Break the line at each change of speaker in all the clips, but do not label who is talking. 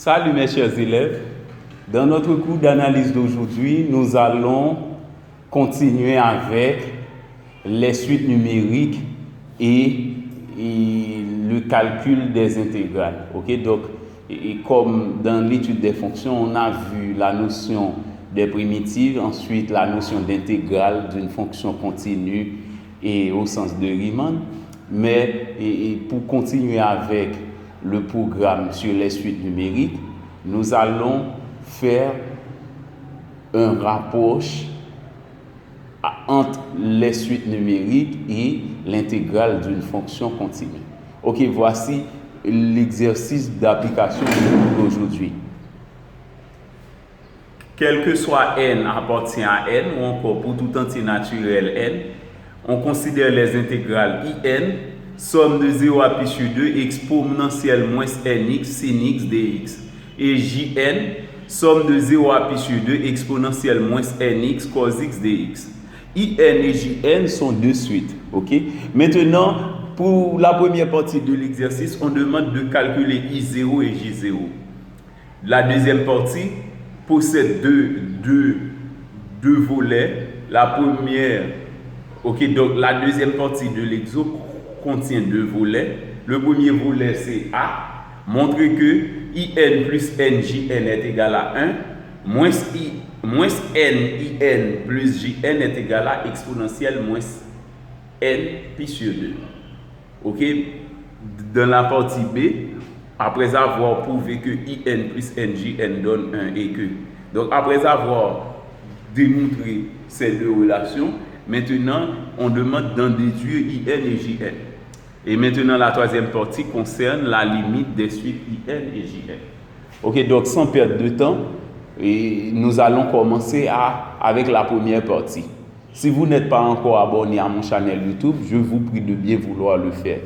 Salut mes chers élèves. Dans notre cours d'analyse d'aujourd'hui, nous allons continuer avec les suites numériques et le calcul des intégrales. Ok, donc, comme dans l'étude des fonctions, on a vu la notion des primitives, ensuite la notion d'intégrale d'une fonction continue et au sens de Riemann. Mais pour continuer avec le programme sur les suites numériques, nous allons faire un rapproche entre les suites numériques et l'intégrale d'une fonction continue. Ok, voici l'exercice d'application d'aujourd'hui. Quel que soit n appartient à n, ou encore pour tout entier naturel n, on considère les intégrales in, somme de 0 à pi sur 2, exponentielle moins nx sin x dx, et jn, somme de 0 à pi sur 2, exponentielle moins nx cos x dx. In et jn sont deux suites. Okay? Maintenant, pour la première partie de l'exercice, on demande de calculer I0 et J0. La deuxième partie possède deux volets. La première, donc la deuxième partie de l'exo contient deux volets. Le premier volet, c'est A. Montrer que IN plus NJN est égal à 1, moins NIN plus JN est égal à exponentielle moins N pi sur 2. Ok? Dans la partie B, après avoir prouvé que IN plus NJN donne 1 et que. Donc, après avoir démontré ces deux relations, maintenant, on demande d'en déduire IN et JN. Et maintenant, la troisième partie concerne la limite des suites IN et JN. Ok, donc sans perdre de temps, nous allons commencer avec la première partie. Si vous n'êtes pas encore abonné à mon channel YouTube, je vous prie de bien vouloir le faire.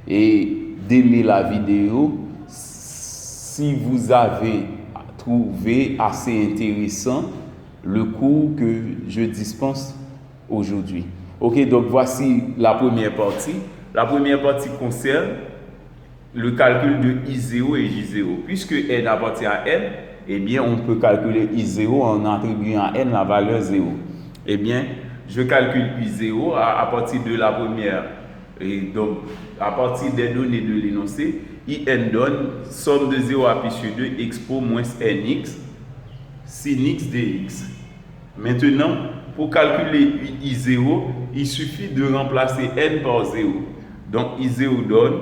Et d'aimer la vidéo si vous avez trouvé assez intéressant le cours que je dispense aujourd'hui. Ok, donc voici la première partie. La première partie concerne le calcul de I0 et J0. Puisque n appartient à n, eh bien, on peut calculer I0 en attribuant à n la valeur 0. Eh bien, je calcule I0 à partir de la première. Et donc, à partir des données de l'énoncé, IN donne somme de 0 à pi sur 2 expo moins NX sin x dx. Maintenant, pour calculer I0, il suffit de remplacer n par 0. Donc, I0 donne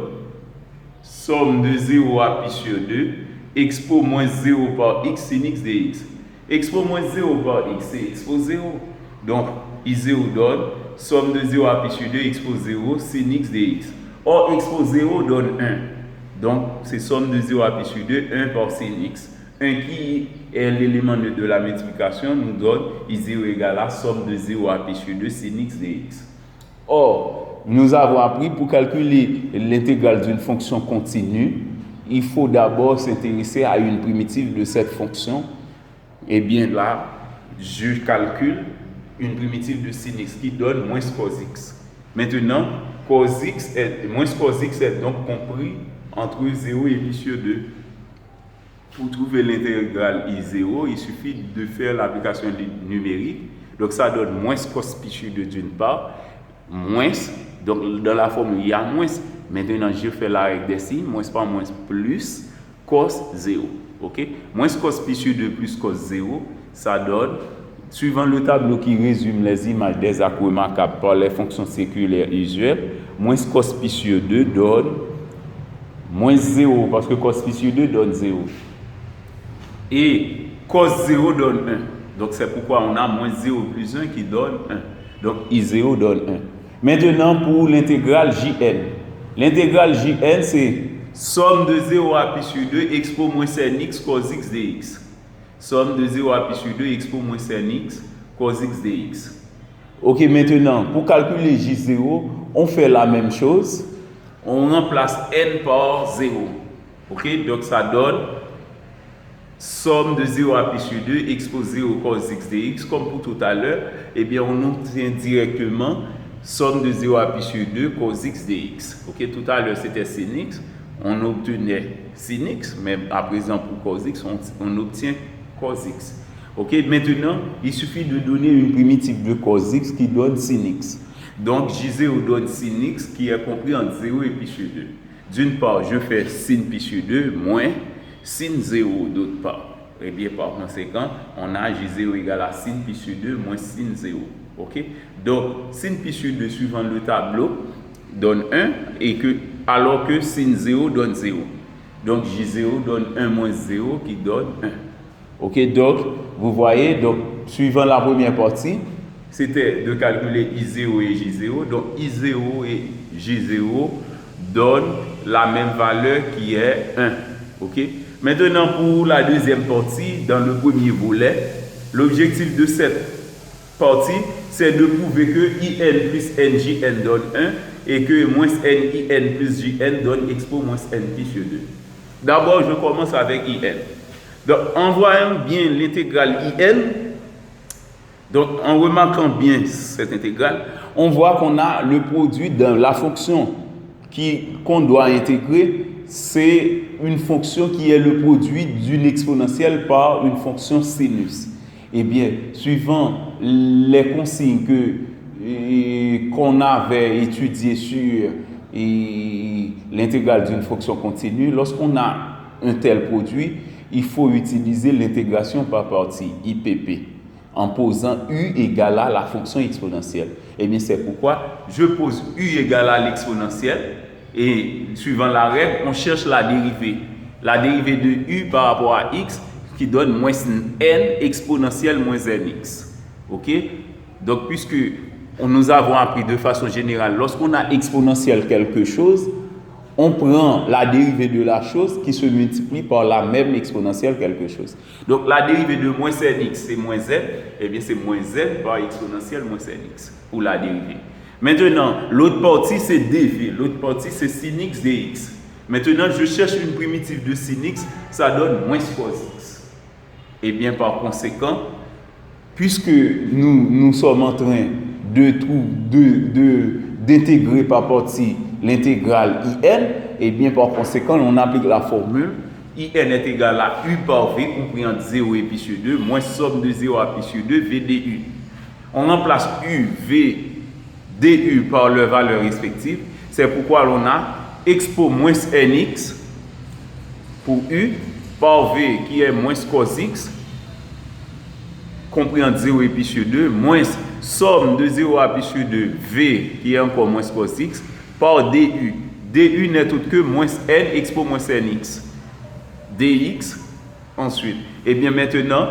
somme de 0 à pi sur 2, expo moins 0 par x sin x dx. Expo moins 0 par x, c'est expo 0. Donc, I0 donne somme de 0 à pi sur 2, expo 0, sin x dx. Or, expo 0 donne 1. Donc, c'est somme de 0 à pi sur 2, 1 par sin x. 1 qui est l'élément de la multiplication nous donne I0 égale à somme de 0 à pi sur 2, sin x dx. Or, nous avons appris pour calculer l'intégrale d'une fonction continue, il faut d'abord s'intéresser à une primitive de cette fonction. Et bien là, je calcule une primitive de sin x qui donne moins cos x. Maintenant, moins cos x est donc compris entre 0 et pi sur 2. Pour trouver l'intégrale I0, il suffit de faire l'application numérique. Donc ça donne moins cos pi sur 2 d'une part, moins, donc dans la formule il y a moins. Maintenant je fais la règle des signes, moins par moins plus cos 0. Ok? Moins cos pi sur 2 plus cos 0, ça donne, suivant le tableau qui résume les images des actes remarquables par les fonctions séculaires usuelles, moins cos pi sur 2 donne moins 0, parce que cos pi sur 2 donne 0. Et cos 0 donne 1. Donc c'est pourquoi on a moins 0 plus 1 qui donne 1. Donc I0 donne 1. Maintenant pour l'intégrale Jn. L'intégrale Jn c'est somme de 0 à pi sur 2 expo moins nx cos x dx. Somme de 0 à pi sur 2 expo moins nx cos x dx. Ok, maintenant pour calculer J0, on fait la même chose. On remplace n par 0. Ok, donc ça donne somme de 0 à pi sur 2 expo 0 cos x dx. Comme pour tout à l'heure, eh bien on obtient directement somme de 0 à pi sur 2 cos x dx. Ok, tout à l'heure c'était sin x. on obtenait sin x, mais à présent pour cos x, on obtient cos x. Ok, maintenant, il suffit de donner une primitive de cos x qui donne sin x. Donc, J0 donne sin x qui est compris entre 0 et pi sur 2. D'une part, je fais sin pi sur 2 moins sin 0 d'autre part. Et bien, par conséquent, on a J0 égale à sin pi sur 2 moins sin 0. Ok? Donc, sin pi sur 2 suivant le tableau donne 1 et alors que sin 0 donne 0. Donc, J0 donne 1 moins 0 qui donne 1. Ok? Donc, vous voyez, donc, suivant la première partie, c'était de calculer I0 et J0. Donc, I0 et J0 donnent la même valeur qui est 1. Ok? Maintenant, pour la deuxième partie, dans le premier volet, l'objectif de cette partie, c'est de prouver que IN plus NJN donne 1 et que moins NIN plus JN donne expo moins NP sur 2. D'abord, je commence avec IN. Donc, en voyant bien l'intégrale IN, donc en remarquant bien cette intégrale, on voit qu'on a le produit dans la fonction qu'on doit intégrer, c'est une fonction qui est le produit d'une exponentielle par une fonction sinus. Eh bien, suivant les consignes qu'on avait étudiées sur l'intégrale d'une fonction continue, lorsqu'on a un tel produit, il faut utiliser l'intégration par partie, IPP, en posant U égale à la fonction exponentielle. Eh bien, c'est pourquoi je pose U égale à l'exponentielle et suivant la règle, on cherche la dérivée. La dérivée de U par rapport à X qui donne moins N exponentielle moins NX. Ok? Donc, puisque nous avons appris de façon générale, lorsqu'on a exponentielle quelque chose, on prend la dérivée de la chose qui se multiplie par la même exponentielle quelque chose. Donc, la dérivée de moins Nx, c'est moins N, et bien c'est moins N par exponentielle moins Nx, pour la dérivée. Maintenant, l'autre partie, c'est dv, l'autre partie, c'est sin x dx. Maintenant, je cherche une primitive de sin x, ça donne moins cos x. Et bien, par conséquent, puisque nous sommes en train d'intégrer par partie l'intégrale IN, et bien par conséquent, on applique la formule IN est égal à U par V compris entre 0 et pi sur 2 moins somme de 0 à pi sur 2 VDU. On remplace U, V, DU par leurs valeurs respectives. C'est pourquoi l'on a expo moins NX pour U par V qui est moins cos X compris entre 0 et pi sur 2 moins somme de 0 à pi sur 2 V qui est encore moins cos X par DU. DU n'est autre que moins N expo moins NX. DX ensuite. Et bien maintenant,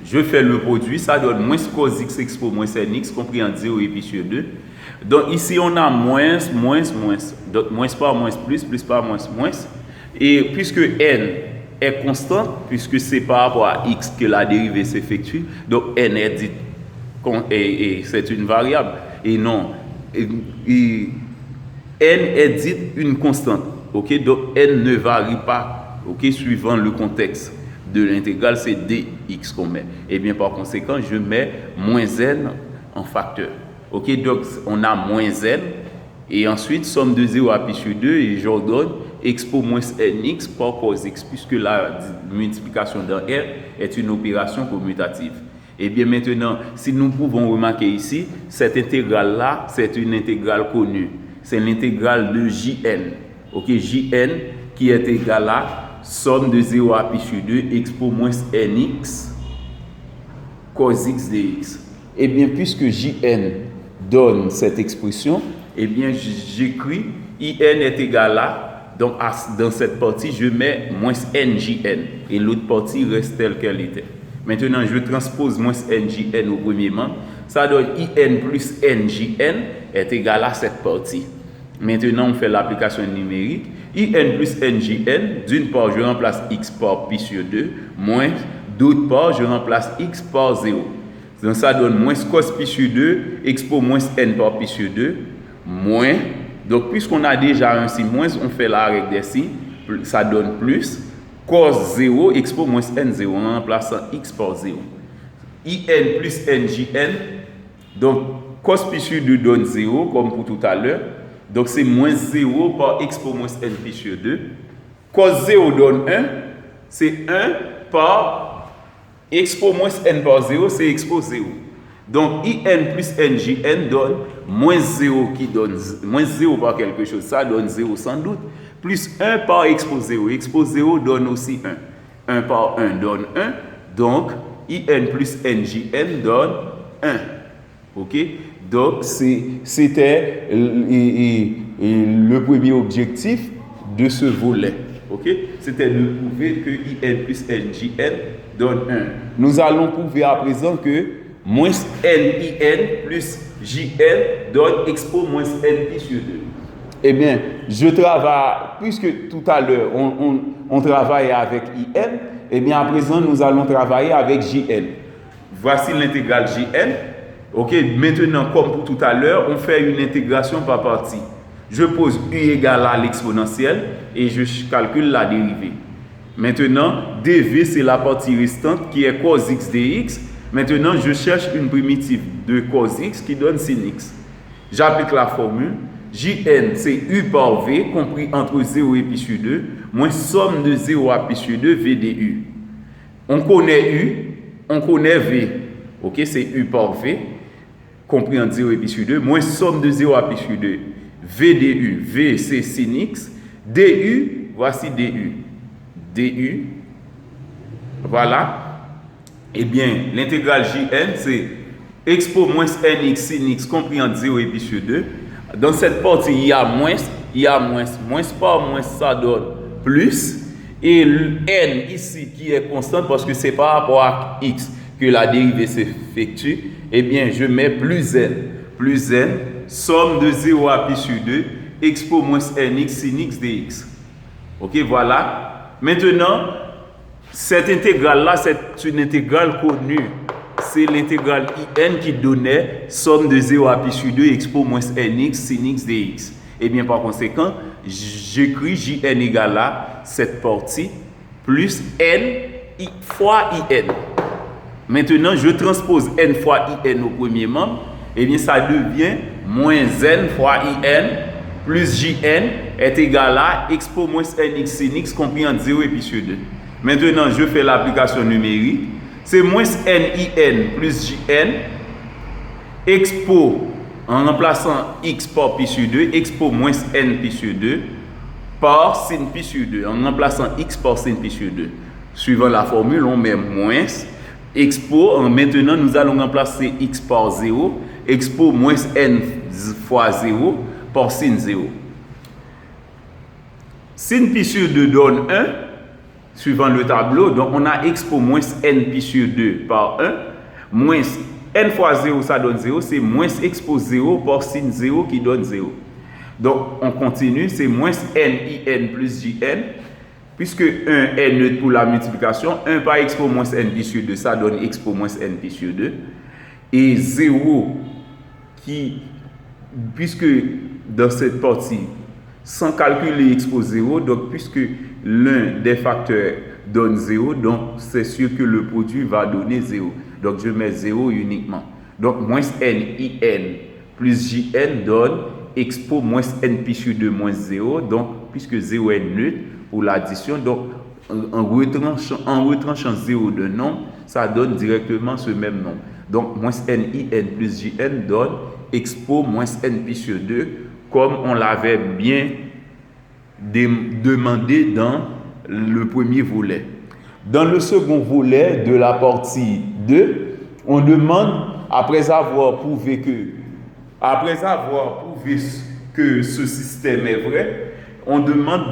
je fais le produit, ça donne moins cos X expo moins NX compris entre 0 et pi sur 2. Donc ici on a moins. Donc moins par moins plus par moins. Et puisque N est constant, puisque c'est par rapport à X que la dérivée s'effectue, donc N est dit, et c'est une variable. Et non, N est dit une constante. Ok, donc N ne varie pas, ok, suivant le contexte de l'intégrale, c'est dx qu'on met. Et bien par conséquent, je mets moins n en facteur. Ok, donc on a moins n, et ensuite somme de 0 à pi sur 2, et j'ordonne expo moins nx par cos x, puisque la multiplication dans R est une opération commutative. Et bien maintenant, si nous pouvons remarquer ici, cette intégrale-là, c'est une intégrale connue. C'est l'intégrale de Jn. Ok, Jn qui est égale à somme de 0 à pi sur 2 expo moins nx cos x dx. Et bien, puisque Jn donne cette expression, et bien j'écris In est égal à, donc dans cette partie, je mets moins njn et l'autre partie reste telle qu'elle était. Maintenant, je transpose moins njn au premier membre. Ça donne In plus njn est égal à cette partie. Maintenant, on fait l'application numérique. In plus njn, d'une part, je remplace x par pi sur 2, moins, d'autre part, je remplace x par 0. Donc, ça donne moins cos pi sur 2, expo moins n par pi sur 2, moins. Donc, puisqu'on a déjà un signe moins, on fait la règle des signes, ça donne plus. Cos 0, expo moins n0, en remplaçant x par 0. In plus njn, donc cos pi sur 2 donne 0, comme pour tout à l'heure. Donc c'est moins 0 par expo moins n pi sur 2. Cos 0 donne 1, c'est 1 par expo moins n par 0, c'est expo 0. Donc in plus njn donne moins 0 qui donne moins 0 par quelque chose, ça donne 0 sans doute, plus 1 par expo 0. Expo 0 donne aussi 1. 1 par 1 donne 1, donc in plus njn donne 1. Ok? Donc c'était le premier objectif de ce volet. Ok? C'était de prouver que in plus njn donne 1. Nous allons prouver à présent que moins nin plus jn donne expo moins n pi sur 2. Eh bien, je travaille, puisque tout à l'heure on travaille avec in, eh bien à présent nous allons travailler avec jn. Voici l'intégrale jn. Ok, maintenant comme pour tout à l'heure, on fait une intégration par partie. Je pose u égale à l'exponentielle et je calcule la dérivée. Maintenant, dv c'est la partie restante qui est cos x dx. Maintenant, je cherche une primitive de cos x qui donne sin x. J'applique la formule. Jn, c'est u par v, compris entre 0 et pi sur 2, moins somme de 0 à pi sur 2, v du. On connaît u, on connaît v. Ok, c'est u par v, compris entre 0 et pi sur 2, moins somme de 0 à pi sur 2, v du. V, c'est sin x. Du, voici du. Du, voilà. Eh bien, l'intégrale jn, c'est expo moins nx sin x compris entre 0 et pi sur 2. Dans cette partie, il y a moins, moins par moins, ça donne plus. Et n ici qui est constante parce que c'est par rapport à x que la dérivée s'effectue, eh bien, je mets plus n, somme de 0 à pi sur 2, expo moins nx sin x dx. Ok, voilà. Maintenant, cette intégrale-là, c'est une intégrale connue. C'est l'intégrale in qui donnait somme de 0 à pi sur 2 expo moins nx sin x dx. Et bien par conséquent, j'écris jn égale à cette partie plus n fois in. Maintenant, je transpose n fois in au premier membre. Et bien ça devient moins n fois in plus jn est égal à expo moins nx sin x compris entre 0 et pi sur 2. Maintenant, je fais l'application numérique. C'est moins nin plus jn, expo, en remplaçant x par pi sur 2, expo moins n pi sur 2, par sin pi sur 2, en remplaçant x par sin pi sur 2. Suivant la formule, on met moins, expo, maintenant nous allons remplacer x par 0, expo moins n fois 0, par sin 0. Sin pi sur 2 donne 1. Suivant le tableau, donc on a expo moins n pi sur 2 par 1, moins n fois 0, ça donne 0, c'est moins expo 0 par sin 0 qui donne 0. Donc on continue, c'est moins nin plus jn, puisque 1 est neutre pour la multiplication, 1 par expo moins n pi sur 2, ça donne expo moins n pi sur 2, et 0 qui, puisque dans cette partie, sans calculer expo 0, donc puisque l'un des facteurs donne 0, donc c'est sûr que le produit va donner 0. Donc je mets 0 uniquement. Donc moins nin plus jn donne expo moins n pi sur 2 moins 0. Donc puisque 0 est neutre pour l'addition, donc en retranchant 0 de nombre, ça donne directement ce même nombre. Donc moins nin plus jn donne expo moins n pi sur 2 comme on l'avait bien demandé dans le premier volet. Dans le second volet de la partie 2, on demande, après avoir prouvé que ce système est vrai, on demande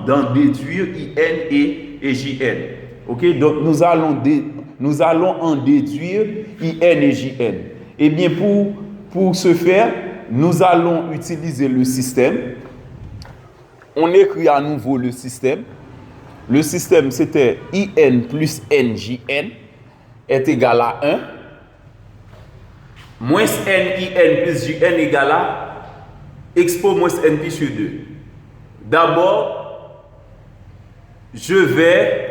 d'en déduire in et jn. Ok, donc nous allons en déduire in et jn. Eh bien, pour ce faire, nous allons utiliser le système. On écrit à nouveau le système. Le système, c'était in plus njn est égal à 1. Moins nin plus jn égale à expo moins n pi sur 2. D'abord, je vais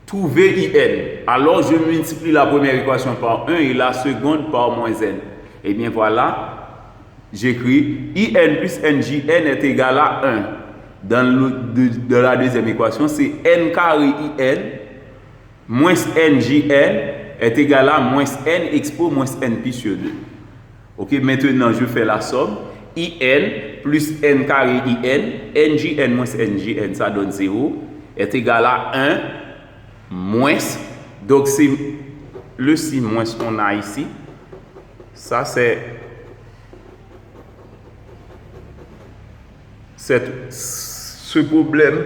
trouver in. Alors, je multiplie la première équation par 1 et la seconde par moins n. Et bien voilà, j'écris IN plus NJN est égal à 1. Dans la deuxième équation, c'est N carré IN moins NJN est égal à moins N expo moins N pi sur 2. Ok, maintenant je fais la somme. IN plus N carré IN, NJN moins NJN, ça donne 0, est égal à 1 moins. Donc c'est le 6 moins qu'on a ici. Ça c'est ce problème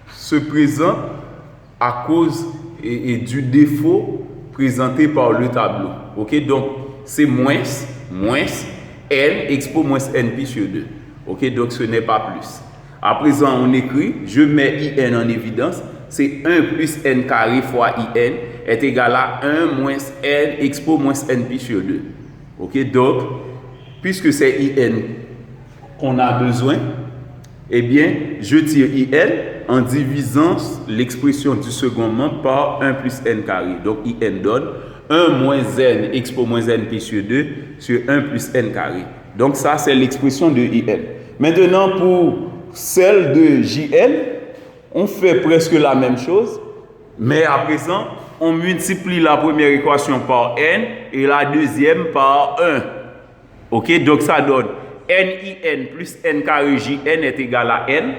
se présente à cause du défaut présenté par le tableau. Ok, donc c'est moins N expo moins N pi sur 2. Ok, donc ce n'est pas plus. À présent, on écrit, je mets IN en évidence, c'est 1 plus N carré fois IN est égal à 1 moins N expo moins N pi sur 2. Ok, donc, puisque c'est IN qu'on a besoin, eh bien, je tire IN en divisant l'expression du second membre par 1 plus N carré. Donc, IN donne 1 moins N expo moins N pi sur 2 sur 1 plus N carré. Donc, ça, c'est l'expression de IN. Maintenant, pour celle de JN, on fait presque la même chose, mais à présent, on multiplie la première équation par N et la deuxième par 1. Ok, donc ça donne NIN plus N carré JN est égal à N.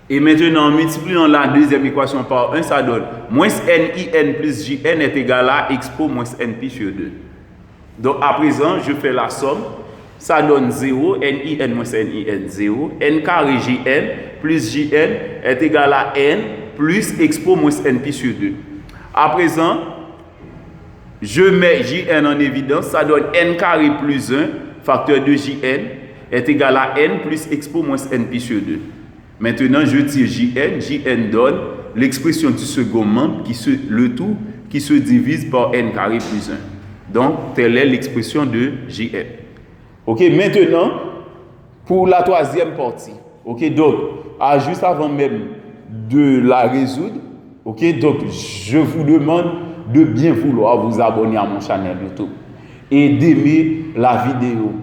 Et maintenant, en multipliant la deuxième équation par 1, ça donne moins NIN plus JN est égal à expo moins N pi sur 2. Donc, à présent, je fais la somme. Ça donne 0, NIN moins NIN, 0. N carré JN plus JN est égal à N plus expo moins N pi sur 2. À présent, je mets JN en évidence. Ça donne N carré plus 1, facteur de JN, est égal à N plus expo moins N pi sur 2. Maintenant, je tire JN donne l'expression du second membre, le tout qui se divise par N carré plus 1. Donc, telle est l'expression de JN. Ok, maintenant, pour la troisième partie, ok, donc, juste avant même de la résoudre, ok, donc, je vous demande de bien vouloir vous abonner à mon channel YouTube et d'aimer la vidéo.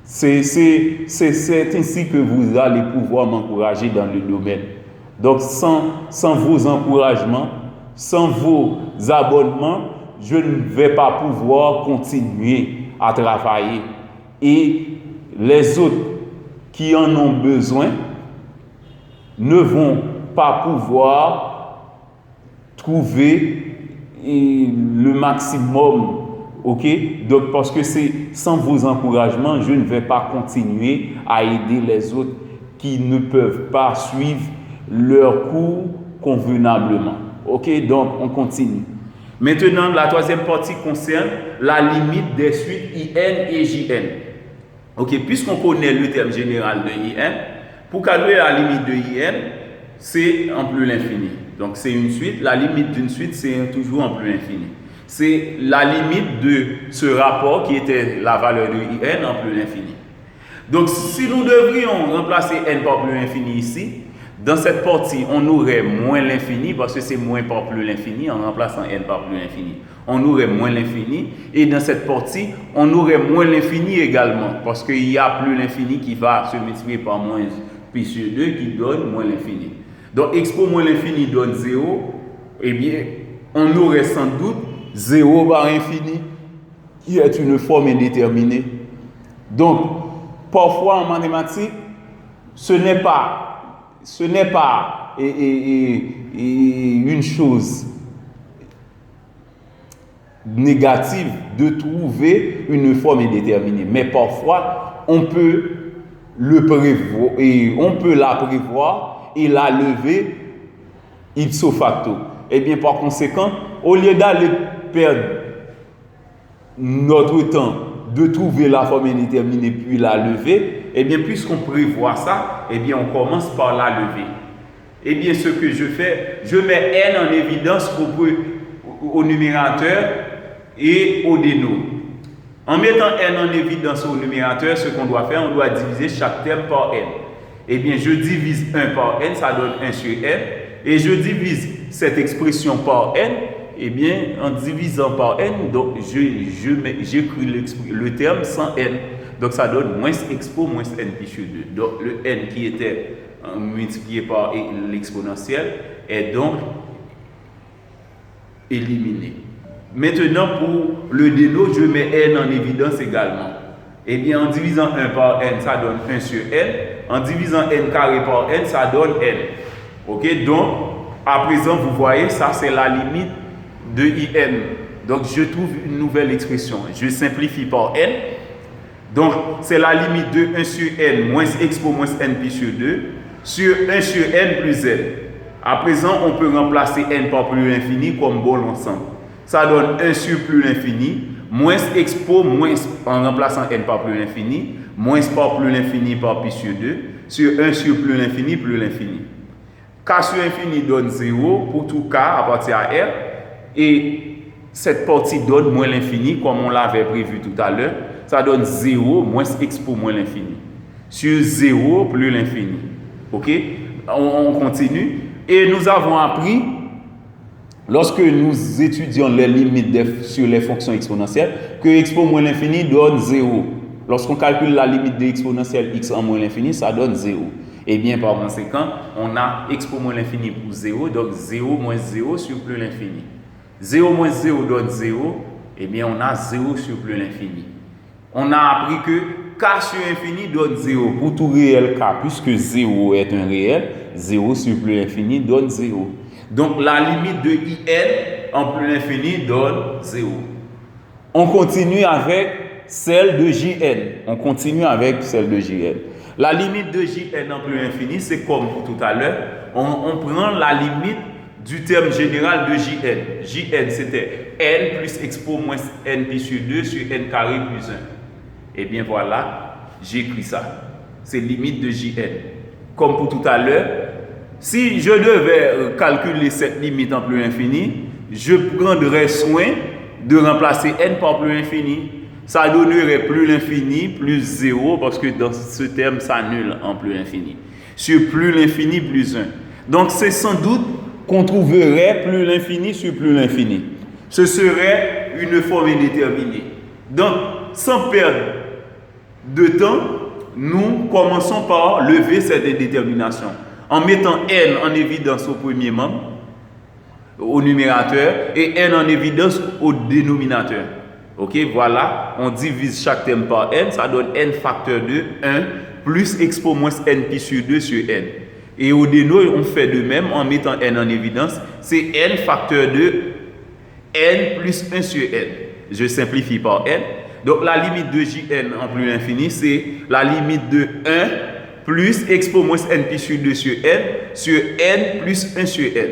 C'est ainsi que vous allez pouvoir m'encourager dans le domaine. Donc, sans vos encouragements, sans vos abonnements, je ne vais pas pouvoir continuer à travailler. Et les autres qui en ont besoin ne vont pas pouvoir trouver le maximum. Ok, donc parce que c'est sans vos encouragements, je ne vais pas continuer à aider les autres qui ne peuvent pas suivre leur cours convenablement. Ok, donc on continue. Maintenant, la troisième partie concerne la limite des suites IN et JN. Ok, puisqu'on connaît le terme général de IN, pour calculer la limite de IN, c'est en plus l'infini. Donc c'est une suite, la limite d'une suite, c'est toujours en plus l'infini. C'est la limite de ce rapport qui était la valeur de IN en plus l'infini. Donc, si nous devrions remplacer N par plus l'infini ici, dans cette partie, on aurait moins l'infini parce que c'est moins par plus l'infini en remplaçant N par plus l'infini. On aurait moins l'infini et dans cette partie, on aurait moins l'infini également parce qu'il y a plus l'infini qui va se multiplier par moins pi sur 2 qui donne moins l'infini. Donc, expo moins l'infini donne 0. Eh bien, on aurait sans doute 0 par infini, qui est une forme indéterminée. Donc, parfois en mathématiques, ce n'est pas une chose négative de trouver une forme indéterminée. Mais parfois, on peut le prévoir et on peut la prévoir et la lever ipso facto. Et bien, par conséquent, au lieu d'aller perdre notre temps de trouver la forme indéterminée puis la lever, eh bien, puisqu'on prévoit ça, eh bien, on commence par la lever. Eh bien, ce que je fais, je mets N en évidence au numérateur et au déno. En mettant N en évidence au numérateur, ce qu'on doit faire, on doit diviser chaque terme par N. Eh bien, je divise 1 par N, ça donne 1 sur N, et je divise cette expression par N, eh bien, en divisant par n, donc j'écris le terme sans n. Donc ça donne moins expo moins n pi sur 2. Donc le n qui était multiplié par l'exponentiel est donc éliminé. Maintenant, pour le déno, je mets n en évidence également. Eh bien, en divisant 1 par n, ça donne 1 sur n. En divisant n carré par n, ça donne n. Ok, donc, à présent, vous voyez, ça c'est la limite de in. Donc, je trouve une nouvelle expression. Je simplifie par n. Donc, c'est la limite de 1 sur n moins expo moins n pi sur 2 sur 1 sur n plus n. À présent, on peut remplacer n par plus l'infini comme bon ensemble. Ça donne 1 sur plus l'infini, moins expo, moins en remplaçant n par plus l'infini, moins par plus l'infini par pi sur 2, sur 1 sur plus l'infini, plus l'infini. K sur infini donne 0 pour tout k à partir à r, et cette partie donne moins l'infini, comme on l'avait prévu tout à l'heure. Ça donne 0 moins expo moins l'infini. Sur 0 plus l'infini. Ok? On continue. Et nous avons appris, lorsque nous étudions les limites sur les fonctions exponentielles, que expo moins l'infini donne 0. Lorsqu'on calcule la limite de exponentielle x en moins l'infini, ça donne 0. Et bien par conséquent, on a expo moins l'infini pour 0, donc 0 moins 0 sur plus l'infini. 0 moins 0 donne 0, et bien on a 0 sur plus l'infini. On a appris que k sur infini donne 0 pour tout réel k, puisque 0 est un réel, 0 sur plus l'infini donne 0. Donc la limite de in en plus l'infini donne 0. On continue avec celle de jn. La limite de jn en plus l'infini, c'est comme pour tout à l'heure, on prend la limite du terme général de jn. Jn, c'était n plus expo moins n pi sur 2 sur n carré plus 1. Et bien voilà, j'écris ça. C'est limite de jn. Comme pour tout à l'heure, si je devais calculer cette limite en plus infini, je prendrais soin de remplacer n par plus infini. Ça donnerait plus l'infini plus 0, parce que dans ce terme, ça annule en plus l'infini. Sur plus l'infini plus 1. Donc c'est sans doute qu'on trouverait plus l'infini sur plus l'infini. Ce serait une forme indéterminée. Donc, sans perdre de temps, nous commençons par lever cette indétermination en mettant n en évidence au premier membre, au numérateur, et n en évidence au dénominateur. Ok, voilà, on divise chaque terme par n, ça donne n facteur de 1 plus expo moins n pi sur 2 sur n. Et au déno, on fait de même en mettant n en évidence, c'est n facteur de n plus 1 sur n. Je simplifie par n. Donc la limite de jn en plus l'infini, c'est la limite de 1 plus expo moins n pi sur 2 sur n plus 1 sur n.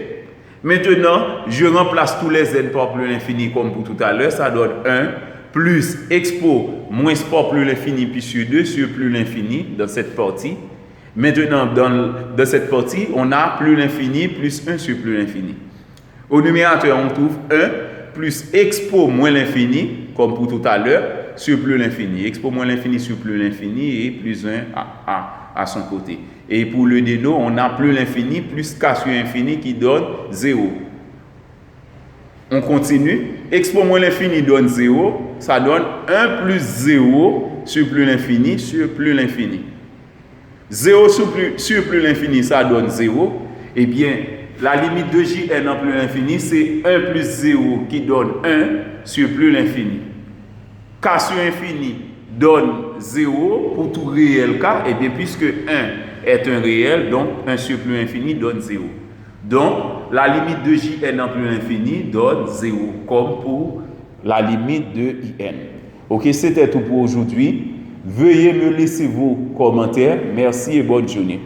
Maintenant, je remplace tous les n par plus l'infini comme pour tout à l'heure, ça donne 1 plus expo moins par plus l'infini pi sur 2 sur plus l'infini dans cette partie. Maintenant, dans cette partie, on a plus l'infini plus 1 sur plus l'infini. Au numérateur, on trouve 1 plus expo moins l'infini, comme pour tout à l'heure, sur plus l'infini. Expo moins l'infini sur plus l'infini et plus 1 à son côté. Et pour le déno, on a plus l'infini plus k sur infini qui donne 0. On continue. Expo moins l'infini donne 0. Ça donne 1 plus 0 sur plus l'infini sur plus l'infini. 0 sur plus l'infini, ça donne 0. Eh bien, la limite de jn en plus l'infini, c'est 1 plus 0 qui donne 1 sur plus l'infini. K sur infini donne 0 pour tout réel k. Et bien, puisque 1 est un réel, donc 1 sur plus infini donne 0. Donc, la limite de jn en plus l'infini donne 0, comme pour la limite de in. Ok, c'était tout pour aujourd'hui. Veuillez me laisser vos commentaires. Merci et bonne journée.